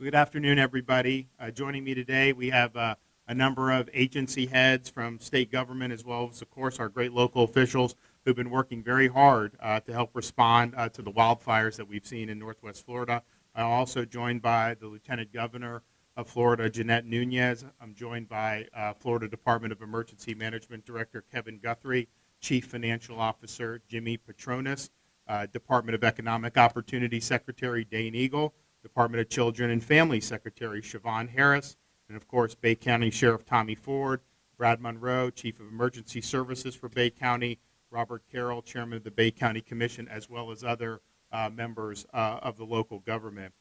Good afternoon, everybody. Joining me today, we have a number of agency heads from state government, as well as, of course, our great local officials who've been working very hard to help respond to the wildfires that we've seen in Northwest Florida. I'm also joined by the Lieutenant Governor of Florida, Jeanette Nunez. I'm joined by Florida Department of Emergency Management Director Kevin Guthrie, Chief Financial Officer Jimmy Petronas, Department of Economic Opportunity Secretary Dane Eagle, Department of Children and Family Secretary Siobhan Harris, and of course Bay County Sheriff Tommy Ford, Brad Monroe, Chief of Emergency Services for Bay County, Robert Carroll, Chairman of the Bay County Commission, as well as other members of the local government.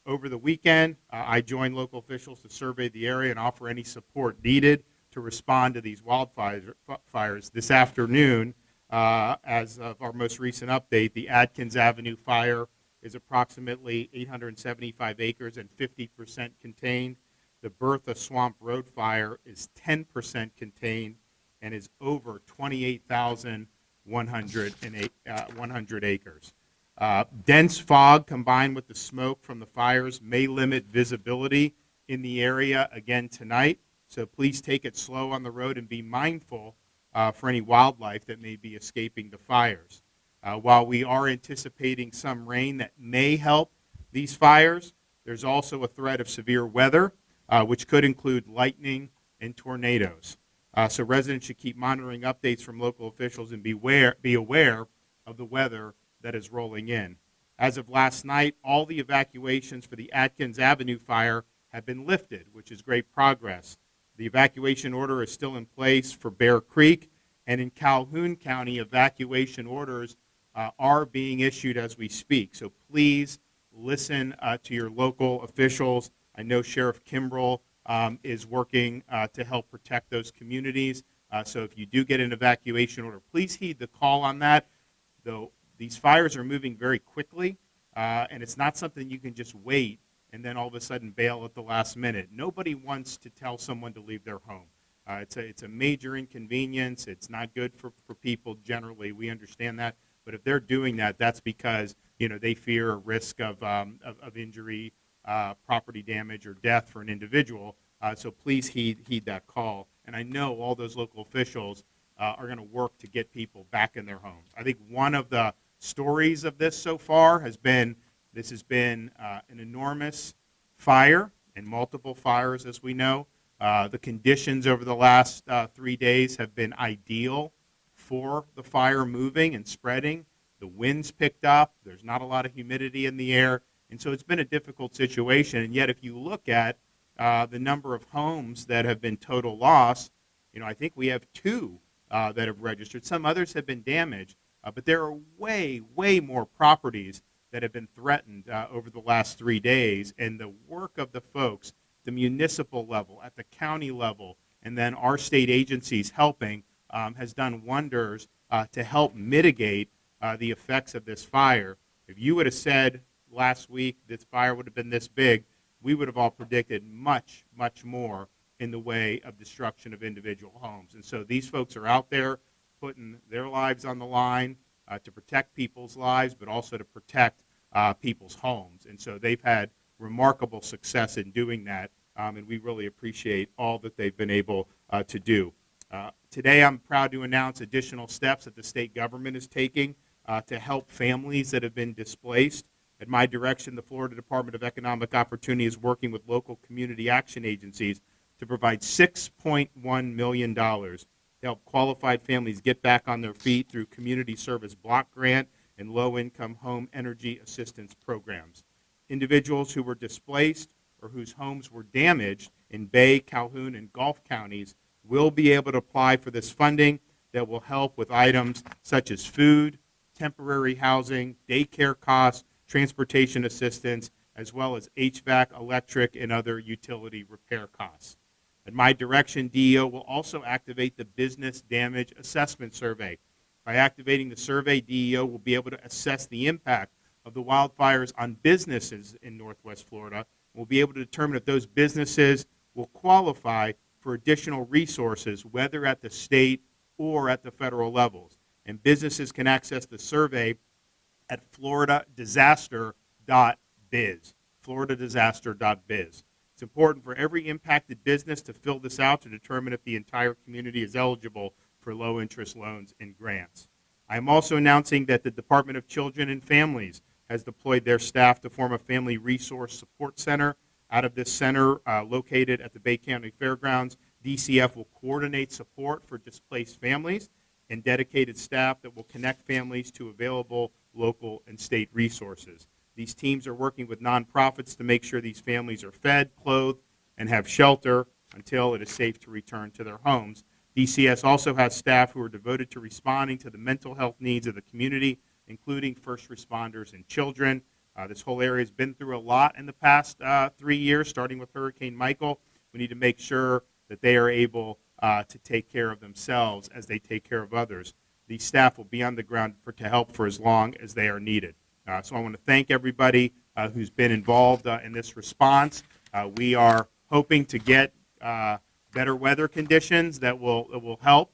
Over the weekend, I joined local officials to survey the area and offer any support needed to respond to these wildfires. This afternoon, as of our most recent update, the Adkins Avenue fire is approximately 875 acres and 50% contained. The Bertha Swamp Road fire is 10% contained and is over 28,100 acres. Dense fog combined with the smoke from the fires may limit visibility in the area again tonight, so please take it slow on the road and be mindful for any wildlife that may be escaping the fires. While we are anticipating some rain that may help these fires, there's also a threat of severe weather, which could include lightning and tornadoes. So residents should keep monitoring updates from local officials and be aware of the weather that is rolling in. As of last night, all the evacuations for the Adkins Avenue fire have been lifted, which is great progress. The evacuation order is still in place for Bear Creek, and in Calhoun County, evacuation orders are being issued as we speak. So please listen to your local officials. I know Sheriff Kimbrell is working to help protect those communities. So if you do get an evacuation order, please heed the call on that. Though these fires are moving very quickly, and it's not something you can just wait and then all of a sudden bail at the last minute. Nobody wants to tell someone to leave their home. It's a major inconvenience. It's not good for people generally. We understand that. But if they're doing that, that's because they fear a risk of injury, property damage, or death for an individual. So please heed that call. And I know all those local officials are going to work to get people back in their homes. I think one of the stories of this so far has been an enormous fire and multiple fires, as we know. The conditions over the last 3 days have been ideal for the fire moving and spreading. The winds picked up. There's not a lot of humidity in the air. And so it's been a difficult situation. And yet if you look at the number of homes that have been total loss, I think we have 2 that have registered. Some others have been damaged. But there are way, way more properties that have been threatened over the last 3 days. And the work of the folks, the municipal level, at the county level, and then our state agencies helping, has done wonders to help mitigate the effects of this fire. If you would have said last week this fire would have been this big, we would have all predicted much, much more in the way of destruction of individual homes. And so these folks are out there putting their lives on the line to protect people's lives, but also to protect people's homes. And so they've had remarkable success in doing that, and we really appreciate all that they've been able to do. Today, I'm proud to announce additional steps that the state government is taking to help families that have been displaced. At my direction, the Florida Department of Economic Opportunity is working with local community action agencies to provide $6.1 million to help qualified families get back on their feet through community service block grant and low-income home energy assistance programs. Individuals who were displaced or whose homes were damaged in Bay, Calhoun, and Gulf counties will be able to apply for this funding that will help with items such as food, temporary housing, daycare costs, transportation assistance, as well as HVAC, electric, and other utility repair costs. At my direction, DEO will also activate the Business Damage Assessment Survey. By activating the survey, DEO will be able to assess the impact of the wildfires on businesses in Northwest Florida. We'll be able to determine if those businesses will qualify for additional resources, whether at the state or at the federal levels. And businesses can access the survey at floridadisaster.biz, floridadisaster.biz. It's important for every impacted business to fill this out to determine if the entire community is eligible for low-interest loans and grants. I am also announcing that the Department of Children and Families has deployed their staff to form a family resource support center. Out of this center, located at the Bay County Fairgrounds, DCF will coordinate support for displaced families and dedicated staff that will connect families to available local and state resources. These teams are working with nonprofits to make sure these families are fed, clothed, and have shelter until it is safe to return to their homes. DCS also has staff who are devoted to responding to the mental health needs of the community, including first responders and children. This whole area has been through a lot in the past 3 years, starting with Hurricane Michael. We need to make sure that they are able to take care of themselves as they take care of others. These staff will be on the ground to help for as long as they are needed. So I want to thank everybody who's been involved in this response. We are hoping to get better weather conditions that will help.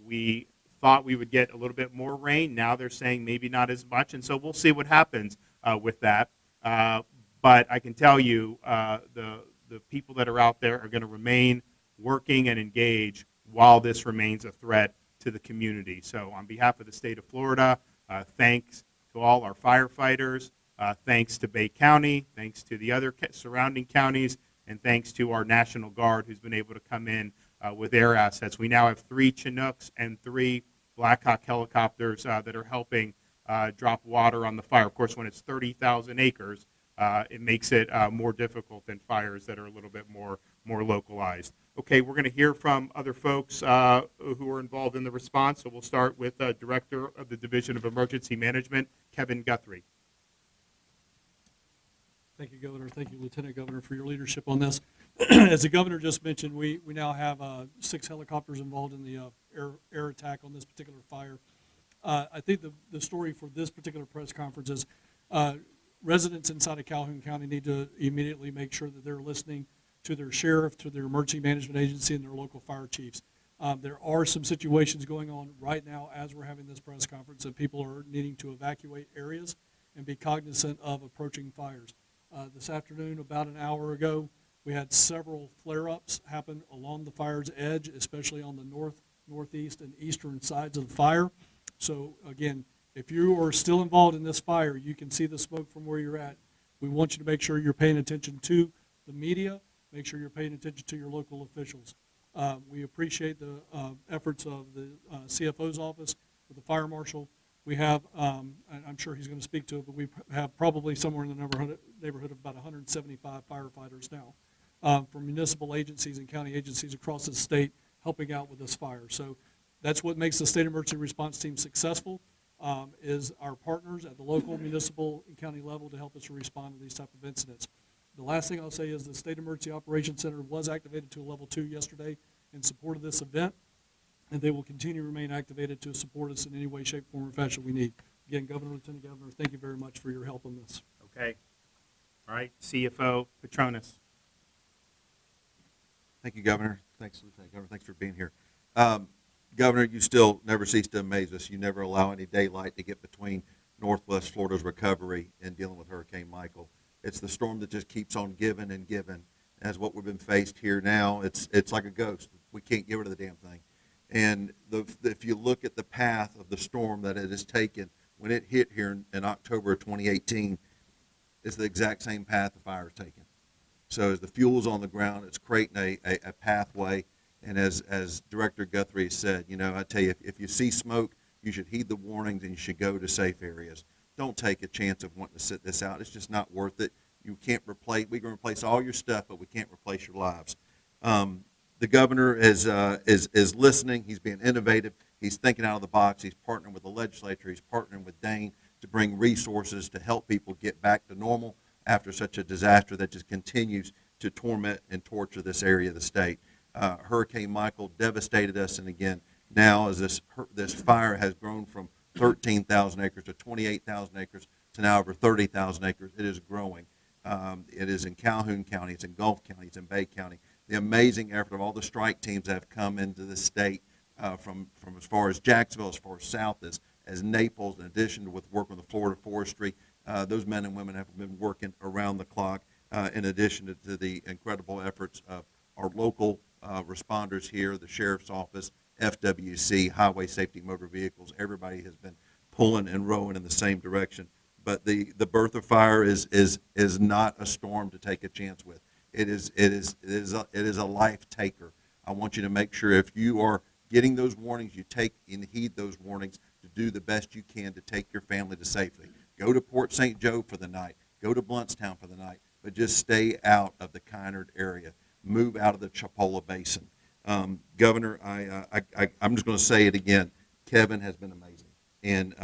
We thought we would get a little bit more rain. Now they're saying maybe not as much, and so we'll see what happens with that. But I can tell you the people that are out there are going to remain working and engaged while this remains a threat to the community. So on behalf of the state of Florida, thanks to all our firefighters, thanks to Bay County, thanks to the other surrounding counties, and thanks to our National Guard who's been able to come in with air assets. We now have 3 Chinooks and 3 Black Hawk helicopters that are helping drop water on the fire. Of course, when it's 30,000 acres, it makes it more difficult than fires that are a little bit more localized. Okay, we're going to hear from other folks who are involved in the response. So we'll start with Director of the Division of Emergency Management, Kevin Guthrie. Thank you, Governor. Thank you, Lieutenant Governor, for your leadership on this. As the Governor just mentioned, we now have 6 helicopters involved in the air attack on this particular fire. I think the story for this particular press conference is residents inside of Calhoun County need to immediately make sure that they're listening to their sheriff, to their emergency management agency, and their local fire chiefs. There are some situations going on right now as we're having this press conference that people are needing to evacuate areas and be cognizant of approaching fires. This afternoon, about an hour ago, we had several flare-ups happen along the fire's edge, especially on the north, northeast, and eastern sides of the fire. So again, if you are still involved in this fire, you can see the smoke from where you're at. We want you to make sure you're paying attention to the media, make sure you're paying attention to your local officials. We appreciate the efforts of the CFO's office with the fire marshal. We have, and I'm sure he's going to speak to it, but we have probably somewhere in the neighborhood of about 175 firefighters now from municipal agencies and county agencies across the state helping out with this fire. So that's what makes the State Emergency Response Team successful, is our partners at the local, municipal, and county level to help us respond to these type of incidents. The last thing I'll say is the State Emergency Operations Center was activated to a level 2 yesterday in support of this event, and they will continue to remain activated to support us in any way, shape, form, or fashion we need. Again, Governor, Lieutenant Governor, thank you very much for your help on this. Okay. All right, CFO Petronas. Thank you, Governor. Thanks, Lieutenant Governor. Thanks for being here. Governor, you still never cease to amaze us. You never allow any daylight to get between Northwest Florida's recovery and dealing with Hurricane Michael. It's the storm that just keeps on giving and giving. As what we've been faced here now, it's like a ghost. We can't get rid of the damn thing. And if you look at the path of the storm that it has taken when it hit here in October of 2018, it's the exact same path the fire is taking. So as the fuel's on the ground, it's creating a pathway. And as Director Guthrie said, you know, I tell you, if you see smoke, you should heed the warnings and you should go to safe areas. Don't take a chance of wanting to sit this out. It's just not worth it. You can't replace. We can replace all your stuff, but we can't replace your lives. The governor is listening. He's being innovative. He's thinking out of the box. He's partnering with the legislature. He's partnering with Dane to bring resources to help people get back to normal after such a disaster that just continues to torment and torture this area of the state. Hurricane Michael devastated us, and again, now as this fire has grown from 13,000 acres to 28,000 acres to now over 30,000 acres, it is growing. It is in Calhoun County, it's in Gulf County, it's in Bay County. The amazing effort of all the strike teams that have come into the state from as far as Jacksonville, as far as south as Naples, in addition to with work with the Florida Forestry, Those men and women have been working around the clock, in addition to the incredible efforts of our local responders here, the Sheriff's Office, FWC, Highway Safety Motor Vehicles. Everybody has been pulling and rowing in the same direction. But the birth of fire is not a storm to take a chance with. It is a life taker. I want you to make sure if you are getting those warnings, you take and heed those warnings to do the best you can to take your family to safety. Go to Port St. Joe for the night. Go to Bluntstown for the night. But just stay out of the Kynard area. Move out of the Chipola Basin. Governor, I'm just going to say it again. Kevin has been amazing. And,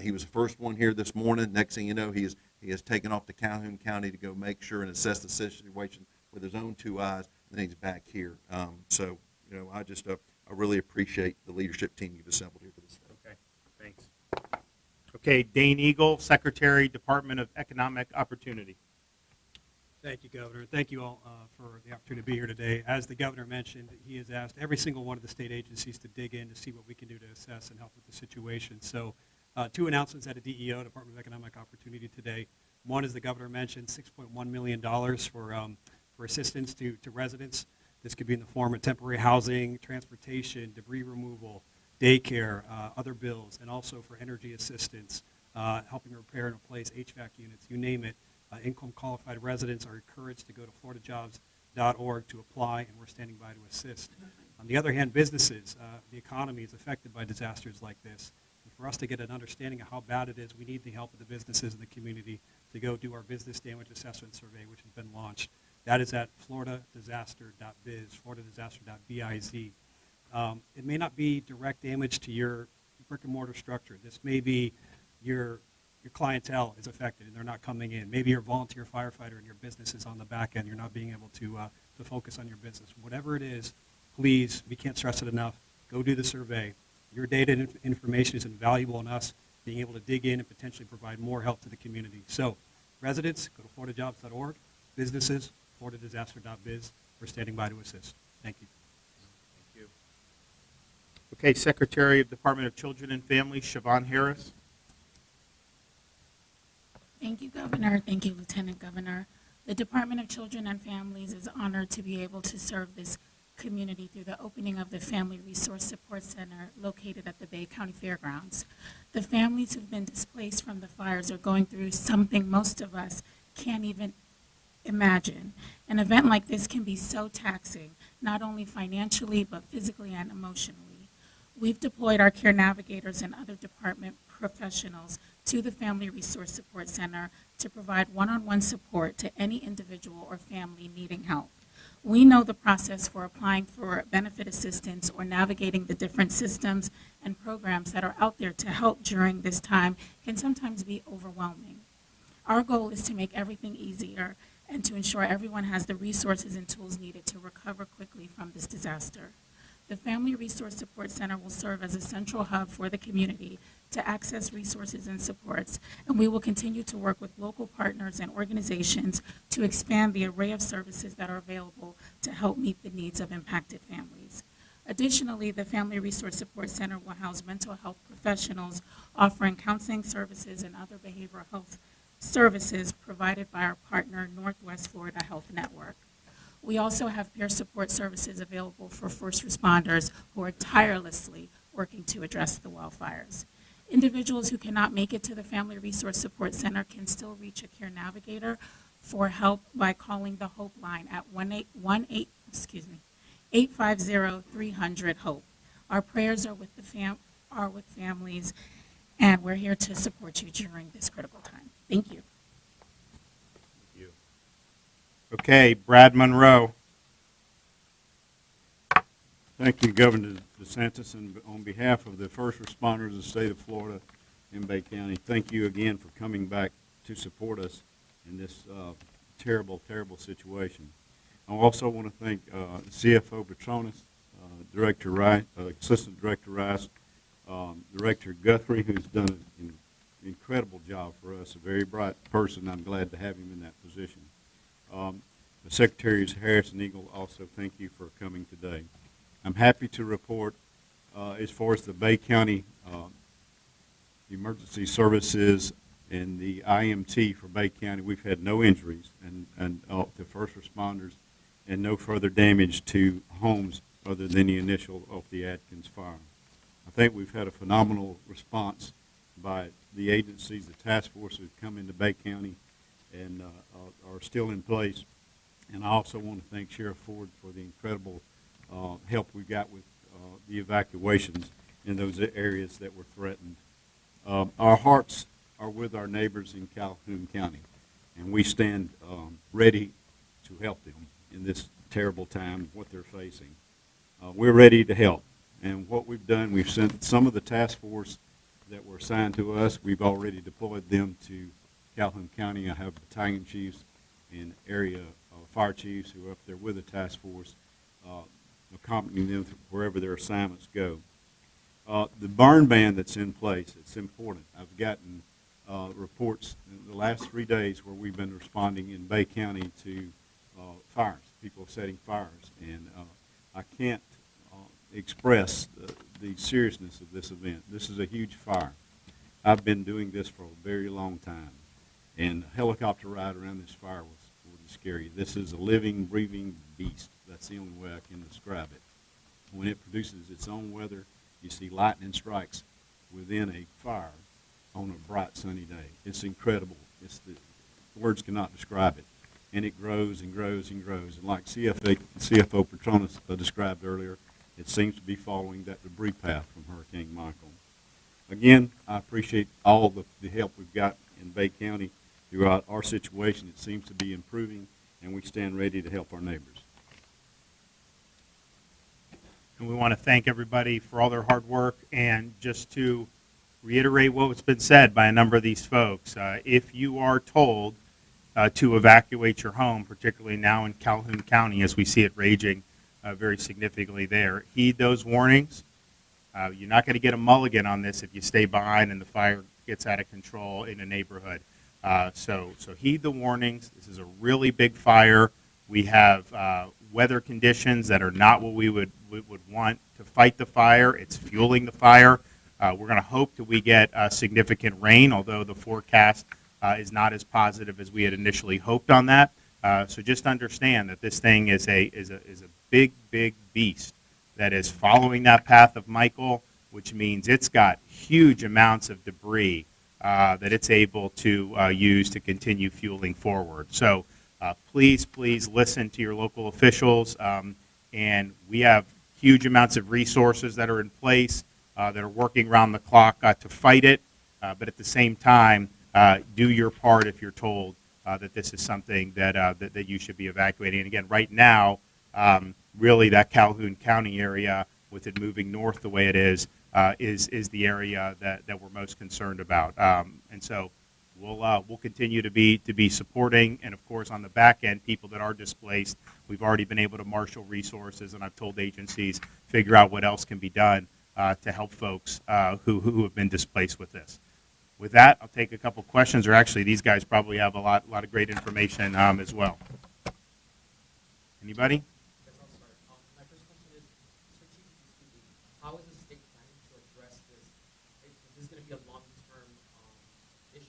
he was the first one here this morning. Next thing you know, he has taken off to Calhoun County to go make sure and assess the situation with his own 2 eyes. And then he's back here. I really appreciate the leadership team you've assembled here for this. Okay, thanks. Okay, Dane Eagle, Secretary, Department of Economic Opportunity. Thank you, Governor. Thank you all for the opportunity to be here today. As the Governor mentioned, he has asked every single one of the state agencies to dig in to see what we can do to assess and help with the situation. So 2 announcements at a DEO, Department of Economic Opportunity today. One, as the Governor mentioned, $6.1 million for assistance to residents. This could be in the form of temporary housing, transportation, debris removal, daycare, other bills, and also for energy assistance, helping repair and replace HVAC units, you name it. Income-qualified residents are encouraged to go to floridajobs.org to apply, and we're standing by to assist. On the other hand, businesses, the economy is affected by disasters like this. And for us to get an understanding of how bad it is, we need the help of the businesses in the community to go do our business damage assessment survey, which has been launched. That is at floridadisaster.biz, floridadisaster.biz. It may not be direct damage to your brick-and-mortar structure. This may be your clientele is affected and they're not coming in. Maybe you're a volunteer firefighter and your business is on the back end. You're not being able to focus on your business. Whatever it is, please, we can't stress it enough, go do the survey. Your data and information is invaluable in us being able to dig in and potentially provide more help to the community. So residents, go to floridajobs.org. Businesses, floridadisaster.biz. We're standing by to assist. Thank you. Thank you. Okay, Secretary of Department of Children and Families, Siobhan Harris. Thank you, Governor. Thank you, Lieutenant Governor. The Department of Children and Families is honored to be able to serve this community through the opening of the Family Resource Support Center located at the Bay County Fairgrounds. The families who've been displaced from the fires are going through something most of us can't even imagine. An event like this can be so taxing, not only financially, but physically and emotionally. We've deployed our care navigators and other department professionals to the Family Resource Support Center to provide one-on-one support to any individual or family needing help. We know the process for applying for benefit assistance or navigating the different systems and programs that are out there to help during this time can sometimes be overwhelming. Our goal is to make everything easier and to ensure everyone has the resources and tools needed to recover quickly from this disaster. The Family Resource Support Center will serve as a central hub for the community to access resources and supports, and we will continue to work with local partners and organizations to expand the array of services that are available to help meet the needs of impacted families. Additionally, the Family Resource Support Center will house mental health professionals offering counseling services and other behavioral health services provided by our partner, Northwest Florida Health Network. We also have peer support services available for first responders who are tirelessly working to address the wildfires. Individuals who cannot make it to the Family Resource Support Center can still reach a care navigator for help by calling the HOPE line at 850-300-HOPE. Our prayers are with families, and we're here to support you during this critical time. Thank you. Thank you. Okay, Brad Monroe. Thank you, Governor DeSantis, and on behalf of the first responders of the state of Florida in Bay County, thank you again for coming back to support us in this terrible, terrible situation. I also want to thank CFO Petronas, Director Rice, Assistant Director Rice, Director Guthrie, who's done an incredible job for us, a very bright person. I'm glad to have him in that position. The Secretaries Harris and Eagle also thank you for coming today. I'm happy to report as far as the Bay County emergency services and the IMT for Bay County, we've had no injuries and to first responders and no further damage to homes other than the initial of the Atkins fire. I think we've had a phenomenal response by the agencies, the task forces who've come into Bay County and are still in place. And I also want to thank Sheriff Ford for the incredible help we got with the evacuations in those areas that were threatened. Our hearts are with our neighbors in Calhoun County, and we stand ready to help them in this terrible time, what they're facing. We're ready to help, and what we've done, we've sent some of the task force that were assigned to us. We've already deployed them to Calhoun County. I have battalion chiefs and area fire chiefs who are up there with the task force, accompanying them wherever their assignments go. The burn ban that's in place, it's important. I've gotten reports in the last 3 days where we've been responding in Bay County to fires, people setting fires, and I can't express the seriousness of this event. This is a huge fire. I've been doing this for a very long time, and a helicopter ride around this fire was scary. This is a living, breathing beast. That's the only way I can describe it. When it produces its own weather, you see lightning strikes within a fire on a bright sunny day. It's incredible. Words cannot describe it. And it grows and grows and grows. And like CFO Petronas described earlier, it seems to be following that debris path from Hurricane Michael. Again, I appreciate all the help we've got in Bay County throughout our situation. It seems to be improving, and we stand ready to help our neighbors. And we want to thank everybody for all their hard work. And just to reiterate what's been said by a number of these folks, if you are told to evacuate your home, particularly now in Calhoun County as we see it raging very significantly there, heed those warnings. You're not going to get a mulligan on this if you stay behind and the fire gets out of control in a neighborhood. So heed the warnings. This is a really big fire. We have weather conditions that are not what we would want to fight the fire. It's fueling the fire. We're going to hope that we get significant rain, although the forecast is not as positive as we had initially hoped on that. So just understand that this thing is a big, big beast that is following that path of Michael, which means it's got huge amounts of debris that it's able to use to continue fueling forward. So please listen to your local officials, and we have huge amounts of resources that are in place that are working around the clock to fight it, but at the same time, do your part if you're told that this is something that you should be evacuating. And again, right now, really that Calhoun County area, with it moving north the way it is the area that we're most concerned about. And so we'll continue to be supporting, and of course on the back end, people that are displaced, we've already been able to marshal resources, and I've told agencies figure out what else can be done to help folks who have been displaced with this. With that, I'll take a couple questions, or actually these guys probably have a lot of great information as well. Anybody? Yes, I'll start. My first question is, strategically speaking, how is the state planning to address this? Is this going to be a long-term issue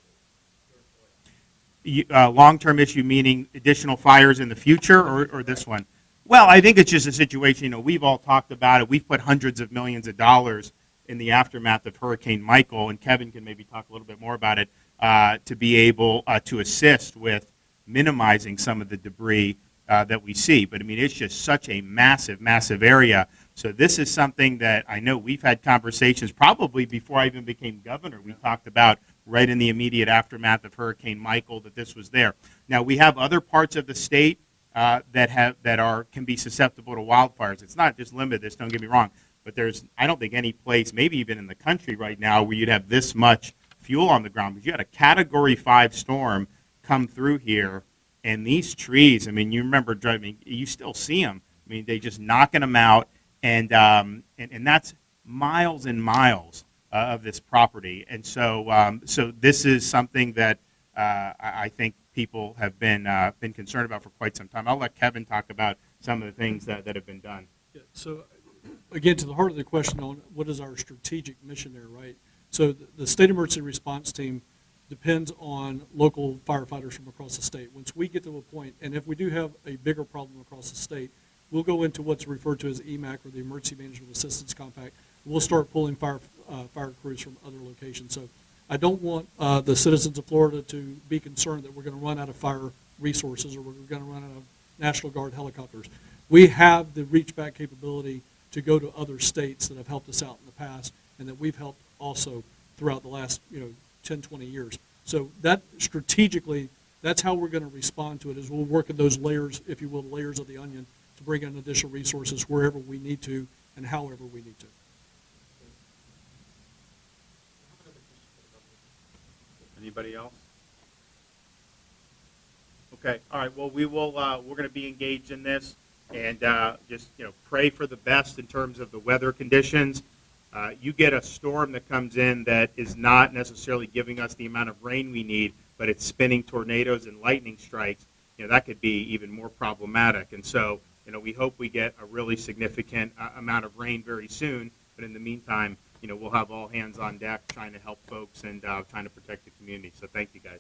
here in Florida? Long-term issue meaning additional fires in the future, or this one? Well, I think it's just a situation, we've all talked about it. We've put hundreds of millions of dollars in the aftermath of Hurricane Michael, and Kevin can maybe talk a little bit more about it, to be able to assist with minimizing some of the debris that we see. But I mean, it's just such a massive, massive area. So this is something that I know we've had conversations probably before I even became governor. We talked about right in the immediate aftermath of Hurricane Michael that this was there. Now we have other parts of the state that can be susceptible to wildfires. It's not just limited. This, don't get me wrong, but I don't think any place, maybe even in the country right now, where you'd have this much fuel on the ground. Because you had a Category 5 storm come through here. And these trees, I mean, you remember driving, you still see them. I mean, they just knocking them out, and that's miles and miles of this property. And so this is something that I think people have been concerned about for quite some time. I'll let Kevin talk about some of the things that have been done. Yeah, so again, to the heart of the question on what is our strategic mission there, right? So the state emergency response team depends on local firefighters from across the state. Once we get to a point, and if we do have a bigger problem across the state, we'll go into what's referred to as EMAC, or the Emergency Management Assistance Compact. We'll start pulling fire crews from other locations. So I don't want the citizens of Florida to be concerned that we're going to run out of fire resources or we're going to run out of National Guard helicopters. We have the reach back capability to go to other states that have helped us out in the past and that we've helped also throughout the last 10, 20 years. So that strategically, that's how we're going to respond to it, is we'll work in those layers, if you will, the layers of the onion, to bring in additional resources wherever we need to and however we need to. Anybody else? Okay, all right, well, we're going to be engaged in this, and just, pray for the best in terms of the weather conditions. You get a storm that comes in that is not necessarily giving us the amount of rain we need, but it's spinning tornadoes and lightning strikes, that could be even more problematic. And so, we hope we get a really significant amount of rain very soon, but in the meantime, we'll have all hands on deck trying to help folks and trying to protect the community. So thank you, guys.